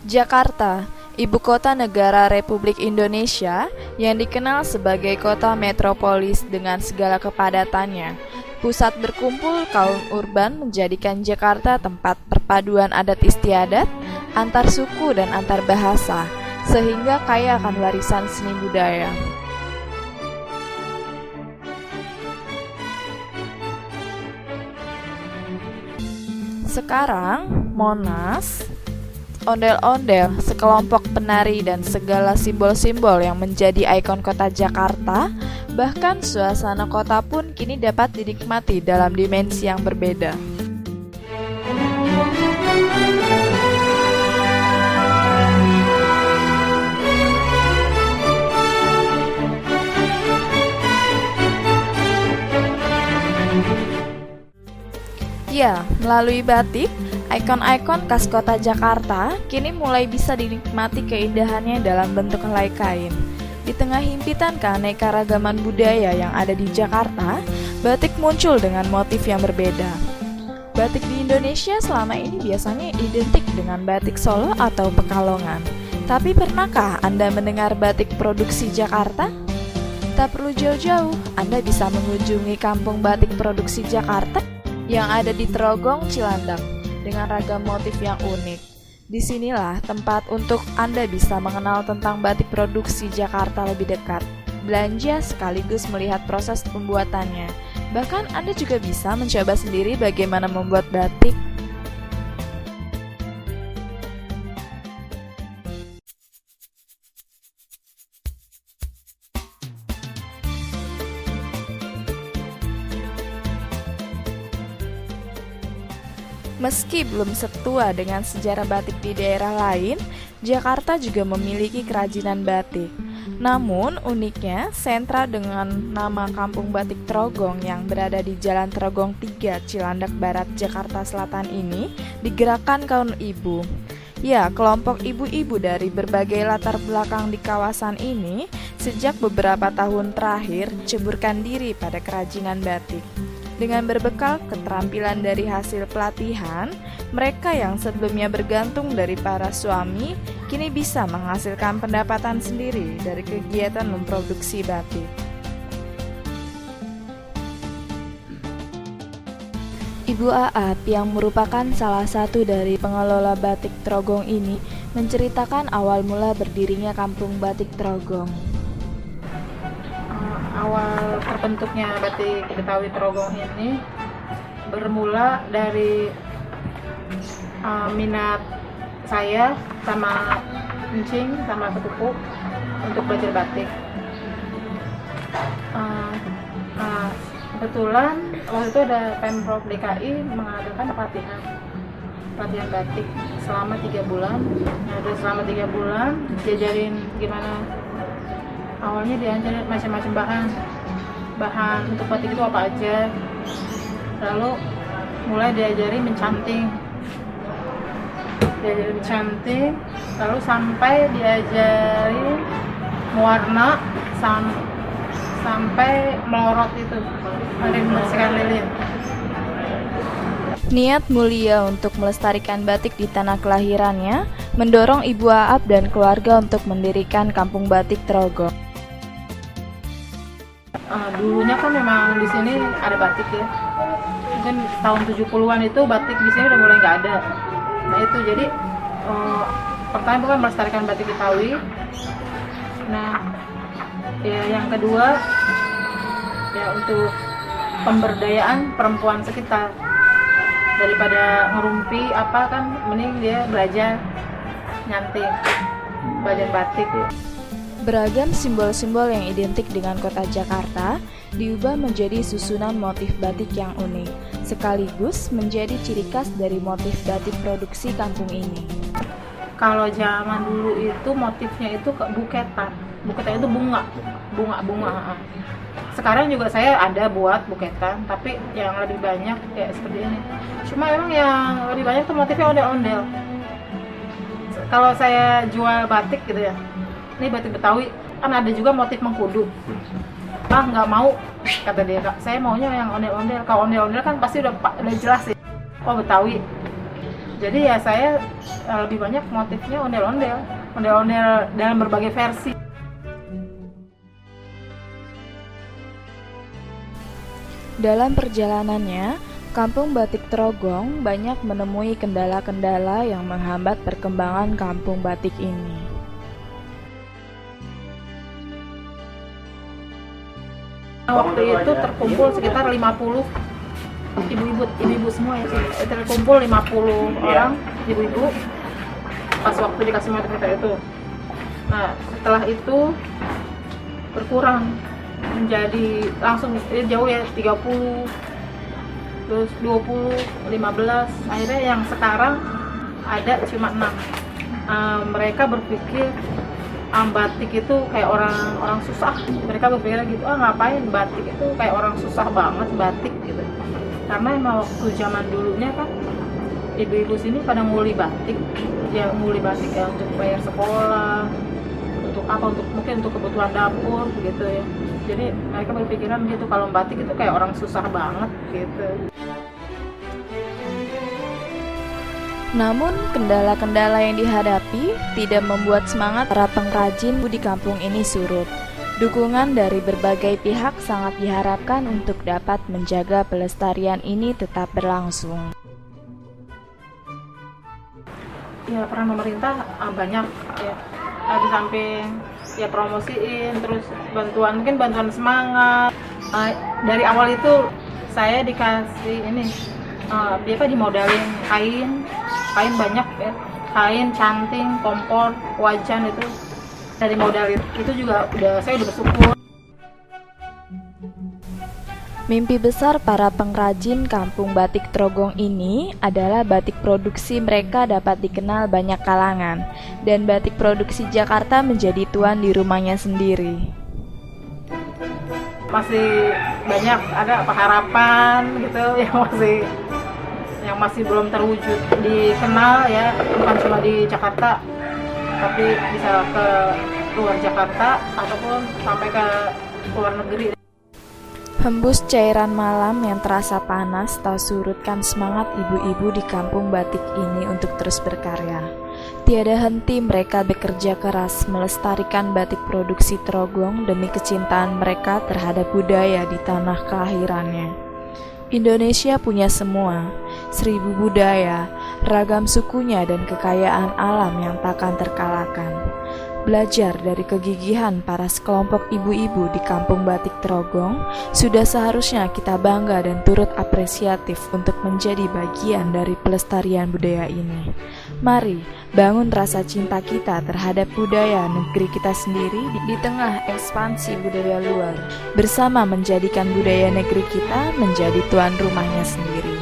Jakarta, ibu kota negara Republik Indonesia yang dikenal sebagai kota metropolis dengan segala kepadatannya. Pusat berkumpul kaum urban menjadikan Jakarta tempat perpaduan adat istiadat, antar suku dan antar bahasa, sehingga kaya akan warisan seni budaya. Sekarang, Monas, ondel-ondel, sekelompok penari dan segala simbol-simbol yang menjadi ikon kota Jakarta, bahkan suasana kota pun kini dapat dinikmati dalam dimensi yang berbeda. Ya, melalui batik, ikon-ikon khas kota Jakarta kini mulai bisa dinikmati keindahannya dalam bentuk helai kain. Di tengah himpitan keanekaragaman budaya yang ada di Jakarta, batik muncul dengan motif yang berbeda. Batik di Indonesia selama ini biasanya identik dengan batik Solo atau Pekalongan. Tapi pernahkah Anda mendengar batik produksi Jakarta? Tak perlu jauh-jauh, Anda bisa mengunjungi kampung batik produksi Jakarta yang ada di Trogong, Cilandak, dengan ragam motif yang unik. Disinilah tempat untuk Anda bisa mengenal tentang batik produksi Jakarta lebih dekat, belanja sekaligus melihat proses pembuatannya. Bahkan Anda juga bisa mencoba sendiri bagaimana membuat batik. Meski belum setua dengan sejarah batik di daerah lain, Jakarta juga memiliki kerajinan batik. Namun, uniknya, sentra dengan nama Kampung Batik Trogong yang berada di Jalan Trogong 3, Cilandak Barat, Jakarta Selatan ini digerakkan kaum ibu. Ya, kelompok ibu-ibu dari berbagai latar belakang di kawasan ini sejak beberapa tahun terakhir ceburkan diri pada kerajinan batik. Dengan berbekal keterampilan dari hasil pelatihan, mereka yang sebelumnya bergantung dari para suami, kini bisa menghasilkan pendapatan sendiri dari kegiatan memproduksi batik. Ibu Aap yang merupakan salah satu dari pengelola batik Trogong ini menceritakan awal mula berdirinya Kampung Batik Trogong. Awal terbentuknya batik Betawi Trogong ini bermula dari minat saya sama encing sama sepupu untuk belajar batik. Kebetulan waktu itu ada Pemprov DKI mengadakan pelatihan batik selama 3 bulan. Nah, selama 3 bulan diajarin gimana. Awalnya diajarin macam-macam bahan untuk batik itu apa aja, lalu mulai diajari mencanting, lalu sampai diajari mewarna sampai melorot itu, membersihkan lilin. Niat mulia untuk melestarikan batik di tanah kelahirannya mendorong Ibu Aap dan keluarga untuk mendirikan Kampung Batik Trogong. Dulunya kan memang di sini ada batik ya. Mungkin tahun 70-an itu batik di sini udah mulai nggak ada. Nah itu jadi pertama bukan melestarikan batik Betawi. Nah ya yang kedua ya untuk pemberdayaan perempuan sekitar, daripada ngerumpi apa kan mending dia belajar nyanting, belajar batik. Beragam simbol-simbol yang identik dengan kota Jakarta diubah menjadi susunan motif batik yang unik, sekaligus menjadi ciri khas dari motif batik produksi kampung ini. Kalau zaman dulu itu motifnya itu buketan itu bunga. Sekarang juga saya ada buat buketan, tapi yang lebih banyak kayak seperti ini. Cuma emang yang lebih banyak tuh motifnya ondel-ondel. Kalau saya jual batik gitu ya, ini batik Betawi, kan ada juga motif mengkudu. Nggak mau, kata dia, saya maunya yang ondel-ondel. Kalau ondel-ondel kan pasti udah jelas sih, oh Betawi. Jadi ya saya lebih banyak motifnya ondel-ondel dalam berbagai versi. Dalam perjalanannya, Kampung Batik Trogong banyak menemui kendala-kendala yang menghambat perkembangan kampung batik ini. Waktu itu terkumpul sekitar 50 ibu-ibu semua ya, terkumpul 50 orang ibu-ibu pas waktu dikasih motif itu. Nah, setelah itu berkurang menjadi langsung jauh ya, 30, terus 20, 15, akhirnya yang sekarang ada cuma 6. Mereka berpikir batik itu kayak orang susah. Mereka berpikir gitu, ngapain batik itu kayak orang susah banget batik gitu. Karena emang waktu zaman dulunya kan ibu-ibu sini pada nguli batik ya untuk bayar sekolah, untuk apa, mungkin untuk kebutuhan dapur gitu ya. Jadi mereka berpikiran gitu, kalau batik itu kayak orang susah banget gitu. Namun, kendala-kendala yang dihadapi tidak membuat semangat para pengrajin di kampung ini surut. Dukungan dari berbagai pihak sangat diharapkan untuk dapat menjaga pelestarian ini tetap berlangsung. Ya, peran pemerintah banyak ya. Di samping ya promosiin, terus mungkin bantuan semangat. Dari awal itu saya dikasih ini dimodalin kain banyak ya, kain, canting, kompor, wajan, itu dari modal itu juga saya udah bersyukur. Mimpi besar para pengrajin kampung batik Trogong ini adalah batik produksi mereka dapat dikenal banyak kalangan dan batik produksi Jakarta menjadi tuan di rumahnya sendiri. Masih banyak ada harapan gitu yang masih belum terwujud, dikenal ya, bukan cuma di Jakarta tapi bisa ke luar Jakarta ataupun sampai ke luar negeri. Hembus cairan malam yang terasa panas tak surutkan semangat ibu-ibu di kampung batik ini untuk terus berkarya. Tiada henti mereka bekerja keras melestarikan batik produksi Trogong demi kecintaan mereka terhadap budaya di tanah kelahirannya. Indonesia punya semua, 1000 budaya, ragam sukunya dan kekayaan alam yang takkan terkalahkan. Belajar dari kegigihan para sekelompok ibu-ibu di kampung batik Trogong, sudah seharusnya kita bangga dan turut apresiatif untuk menjadi bagian dari pelestarian budaya ini. Mari bangun rasa cinta kita terhadap budaya negeri kita sendiri di tengah ekspansi budaya luar, bersama menjadikan budaya negeri kita menjadi tuan rumahnya sendiri.